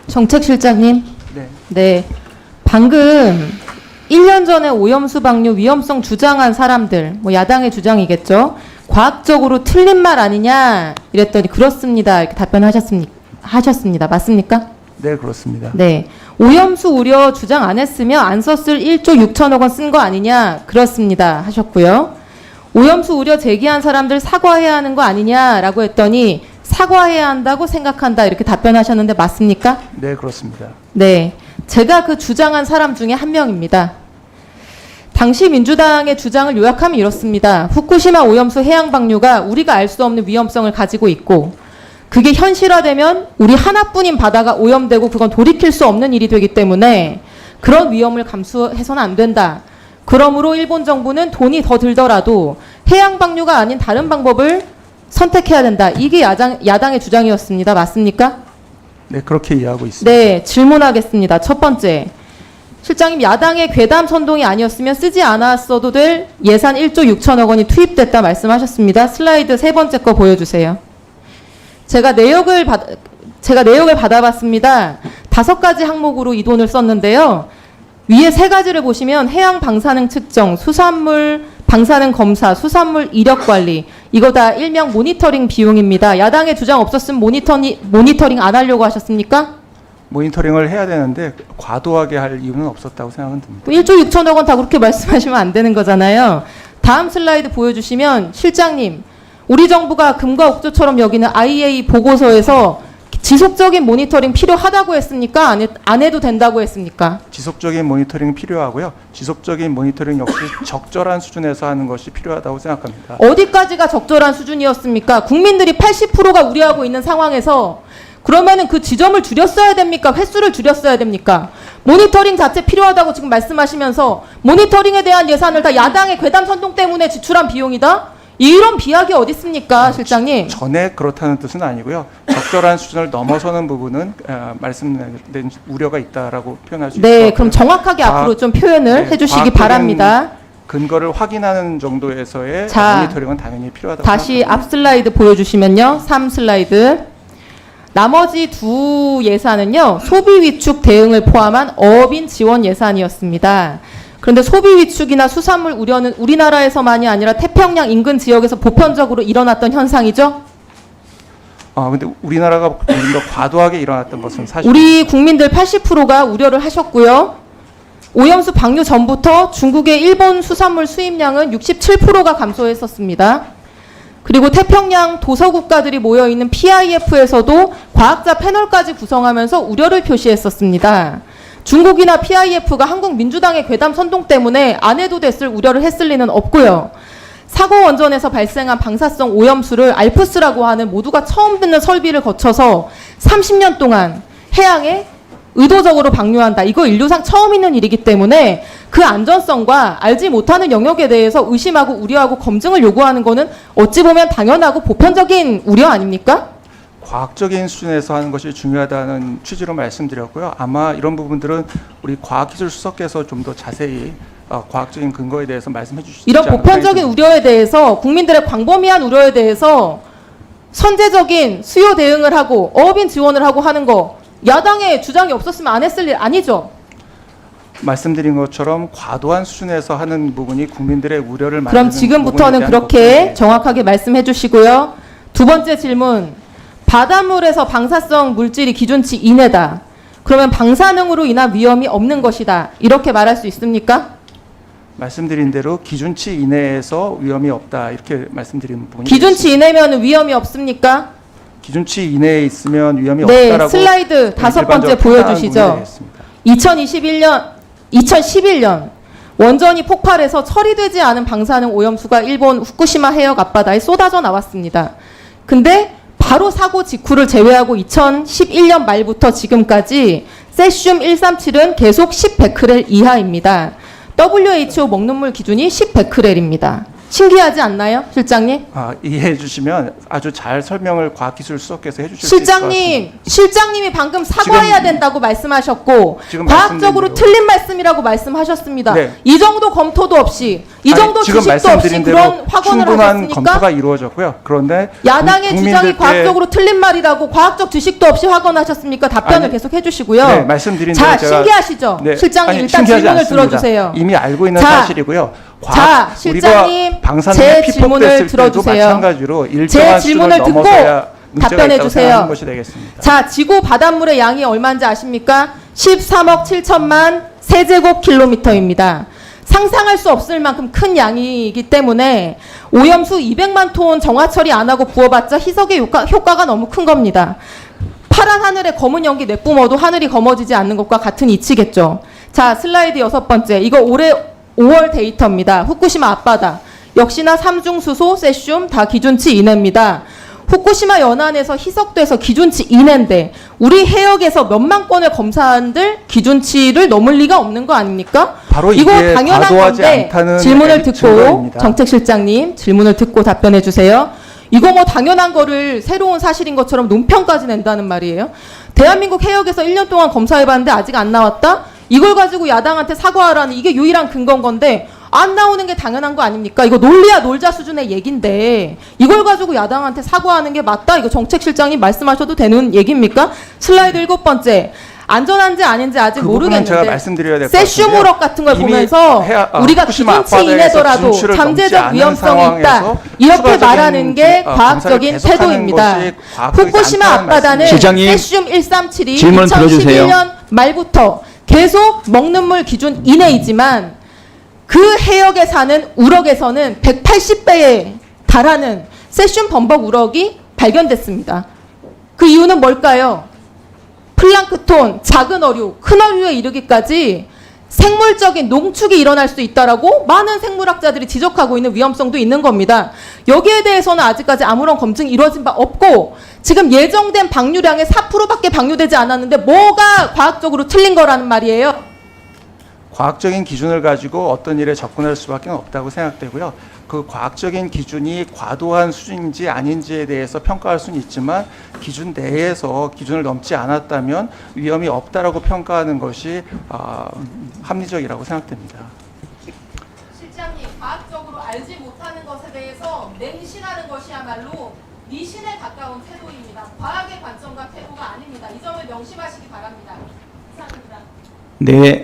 정책실장님. 네. 네. 방금 1년 전에 오염수 방류 위험성 주장한 사람들, 뭐 야당의 주장이겠죠. 과학적으로 틀린 말 아니냐 이랬더니 그렇습니다. 이렇게 하셨습니다. 맞습니까? 네, 그렇습니다. 네. 오염수 우려 주장 안 했으면 안 썼을 1조 6천억 원 쓴 거 아니냐? 그렇습니다. 하셨고요. 오염수 우려 제기한 사람들 사과해야 하는 거 아니냐라고 했더니 사과해야 한다고 생각한다. 이렇게 답변하셨는데 맞습니까? 네, 그렇습니다. 네. 제가 그 주장한 사람 중에 한 명입니다. 당시 민주당의 주장을 요약하면 이렇습니다. 후쿠시마 오염수 해양 방류가 우리가 알 수 없는 위험성을 가지고 있고 그게 현실화되면 우리 하나뿐인 바다가 오염되고 그건 돌이킬 수 없는 일이 되기 때문에 그런 위험을 감수해서는 안 된다. 그러므로 일본 정부는 돈이 더 들더라도 해양 방류가 아닌 다른 방법을 선택해야 된다. 이게 야당의 주장이었습니다. 맞습니까? 네, 그렇게 이해하고 있습니다. 네, 질문하겠습니다. 첫 번째. 실장님, 야당의 괴담 선동이 아니었으면 쓰지 않았어도 될 예산 1조 6천억 원이 투입됐다 말씀하셨습니다. 슬라이드 세 번째 거 보여주세요. 제가 내역을 받아봤습니다. 5가지 항목으로 이 돈을 썼는데요. 위에 3가지를 보시면 해양 방사능 측정, 수산물 방사능 검사, 수산물 이력 관리, 이거 다 일명 모니터링 비용입니다. 야당의 주장 없었으면 모니터링 안 하려고 하셨습니까? 모니터링을 해야 되는데 과도하게 할 이유는 없었다고 생각은 듭니다. 1조 6천억 원 다 그렇게 말씀하시면 안 되는 거잖아요. 다음 슬라이드 보여주시면 실장님, 우리 정부가 금과 옥조처럼 여기는 IEA 보고서에서 지속적인 모니터링 필요하다고 했습니까? 안 해도 된다고 했습니까? 지속적인 모니터링이 필요하고요. 지속적인 모니터링 역시 적절한 수준에서 하는 것이 필요하다고 생각합니다. 어디까지가 적절한 수준이었습니까? 국민들이 80%가 우려하고 있는 상황에서 그러면은 그 지점을 줄였어야 됩니까? 횟수를 줄였어야 됩니까? 모니터링 자체 필요하다고 지금 말씀하시면서 모니터링에 대한 예산을 다 야당의 괴담 선동 때문에 지출한 비용이다? 이런 비약이 어디 있습니까, 실장님? 전에 그렇다는 뜻은 아니고요. 적절한 수준을 넘어서는 부분은 말씀드린 우려가 있다라고 표현할 수 있을 것 네, 같고요. 그럼 정확하게 앞으로 좀 표현을 해주시기 과학적인 바랍니다. 근거를 확인하는 정도에서의 자, 모니터링은 당연히 필요하다고 다시 생각합니다. 앞 슬라이드 보여주시면요. 3 슬라이드. 나머지 두 예산은요. 소비 위축 대응을 포함한 어업인 지원 예산이었습니다. 그런데 소비 위축이나 수산물 우려는 우리나라에서만이 아니라 태평양 인근 지역에서 보편적으로 일어났던 현상이죠. 근데 우리나라가 좀 더 과도하게 일어났던 것은 사실. 우리 국민들 80%가 우려를 하셨고요. 오염수 방류 전부터 중국의 일본 수산물 수입량은 67%가 감소했었습니다. 그리고 태평양 도서국가들이 모여있는 PIF에서도 과학자 패널까지 구성하면서 우려를 표시했었습니다. 중국이나 PIF가 한국 민주당의 괴담 선동 때문에 안 해도 됐을 우려를 했을 리는 없고요. 사고 원전에서 발생한 방사성 오염수를 알프스라고 하는 모두가 처음 듣는 설비를 거쳐서 30년 동안 해양에 의도적으로 방류한다. 이거 인류상 처음 있는 일이기 때문에 그 안전성과 알지 못하는 영역에 대해서 의심하고 우려하고 검증을 요구하는 거는 어찌 보면 당연하고 보편적인 우려 아닙니까? 과학적인 수준에서 하는 것이 중요하다는 취지로 말씀드렸고요. 아마 이런 부분들은 우리 과학기술수석께서 좀 더 자세히 과학적인 근거에 대해서 말씀해 주시지 이런 않을까 보편적인 우려에 대해서 국민들의 광범위한 우려에 대해서 선제적인 수요 대응을 하고 어업인 지원을 하고 하는 거 야당의 주장이 없었으면 안 했을 일 아니죠? 말씀드린 것처럼 과도한 수준에서 하는 부분이 국민들의 우려를 만드는 그럼 지금부터는 그렇게 정확하게 말씀해 주시고요. 두 번째 질문. 바닷물에서 방사성 물질이 기준치 이내다. 그러면 방사능으로 인한 위험이 없는 것이다. 이렇게 말할 수 있습니까? 말씀드린 대로 기준치 이내에서 위험이 없다. 이렇게 말씀드린 부분이 기준치 이내면 위험이 없습니까? 기준치 이내에 있으면 위험이 네, 없다라고 슬라이드 5번째 보여주시죠. 2011년 원전이 폭발해서 처리되지 않은 방사능 오염수가 일본 후쿠시마 해역 앞바다에 쏟아져 나왔습니다. 근데 바로 사고 직후를 제외하고 2011년 말부터 지금까지 세슘 137은 계속 10베크렐 이하입니다. WHO 먹는 물 기준이 10베크렐입니다. 신기하지 않나요, 실장님? 이해해 주시면 아주 잘 설명을 과학기술수석께서 해주실 수 있을 것 같습니다. 실장님이 방금 사과해야 된다고 말씀하셨고 지금 과학적으로 말씀드린 대로. 틀린 말씀이라고 말씀하셨습니다. 네. 이 정도 검토도 없이 이 정도 지금 지식도 없이 말씀드린 대로 그런 확언을 충분한 하셨습니까? 검토가 이루어졌고요. 그런데 야당의 주장이 국민들께- 과학적으로 틀린 말이라고 과학적 지식도 없이 확언하셨습니까? 답변을 아니, 계속 해주시고요. 네, 말씀드린 자, 대로 제가- 신기하시죠? 네, 실장님 아니, 일단 신기하지 질문을 않습니다. 들어주세요. 이미 알고 있는 자, 사실이고요. 자, 실장님, 우리가 방사능이 제 피폭됐을 질문을 때도 들어주세요. 마찬가지로 제 일정한 질문을 수준을 듣고 넘어서야 문제가 답변해 있다고 주세요. 생각하는 것이 되겠습니다. 자, 지구 바닷물의 양이 얼마인지 아십니까? 13억 7천만 세제곱킬로미터입니다. 상상할 수 없을 만큼 큰 양이기 때문에 오염수 200만 톤 정화 처리 안 하고 부어봤자 희석의 효과가 너무 큰 겁니다. 파란 하늘에 검은 연기 내뿜어도 하늘이 검어지지 않는 것과 같은 이치겠죠. 자, 슬라이드 6번째. 이거 올해 5월 데이터입니다. 후쿠시마 앞바다. 역시나 삼중수소, 세슘 다 기준치 이내입니다. 후쿠시마 연안에서 희석돼서 기준치 이내인데 우리 해역에서 몇만 건을 검사한들 기준치를 넘을 리가 없는 거 아닙니까? 바로 이거 이게 당연한 과도하지 건데 않다는 질문을 듣고 증거입니다. 정책실장님 질문을 듣고 답변해 주세요. 이거 뭐 당연한 거를 새로운 사실인 것처럼 논평까지 낸다는 말이에요. 대한민국 해역에서 1년 동안 검사해봤는데 아직 안 나왔다? 이걸 가지고 야당한테 사과하라는 이게 유일한 근거인 건데 안 나오는 게 당연한 거 아닙니까? 이거 논리야 놀자 수준의 얘긴데 이걸 가지고 야당한테 사과하는 게 맞다? 이거 정책실장님 말씀하셔도 되는 얘기입니까? 슬라이드 7번째. 안전한지 아닌지 아직 그 부분은 모르겠는데 제가 말씀드려야 될 것 같은데요. 세슘 우럭 같은 걸 이미 보면서 우리가 후쿠시마 기준치 앞바다에서 이내더라도 진출을 넘지 잠재적 않은 위험성이 있다. 상황에서 이렇게 추가적인 말하는 게 검사를 과학적인 계속하는 태도입니다. 것이 과학적이지 후쿠시마 않다는 앞바다는 실장님, 세슘 137이 질문 들어주세요. 2011년 말부터 계속 먹는 물 기준 이내이지만 그 해역에 사는 우럭에서는 180배에 달하는 세슘 범벅 우럭이 발견됐습니다. 그 이유는 뭘까요? 플랑크톤, 작은 어류, 큰 어류에 이르기까지 생물적인 농축이 일어날 수 있다라고 많은 생물학자들이 지적하고 있는 위험성도 있는 겁니다. 여기에 대해서는 아직까지 아무런 검증이 이루어진 바 없고 지금 예정된 방류량의 4%밖에 방류되지 않았는데 뭐가 과학적으로 틀린 거라는 말이에요. 과학적인 기준을 가지고 어떤 일에 접근할 수밖에 없다고 생각되고요. 그 과학적인 기준이 과도한 수준인지 아닌지에 대해서 평가할 수는 있지만 기준 내에서 기준을 넘지 않았다면 위험이 없다라고 평가하는 것이 합리적이라고 생각됩니다. 실장님, 과학적으로 알지 못하는 것에 대해서 맹신하는 것이야말로 미신에 가까운 태도입니다. 과학의 관점과 태도가 아닙니다. 이 점을 명심하시기 바랍니다. 이상입니다. 네.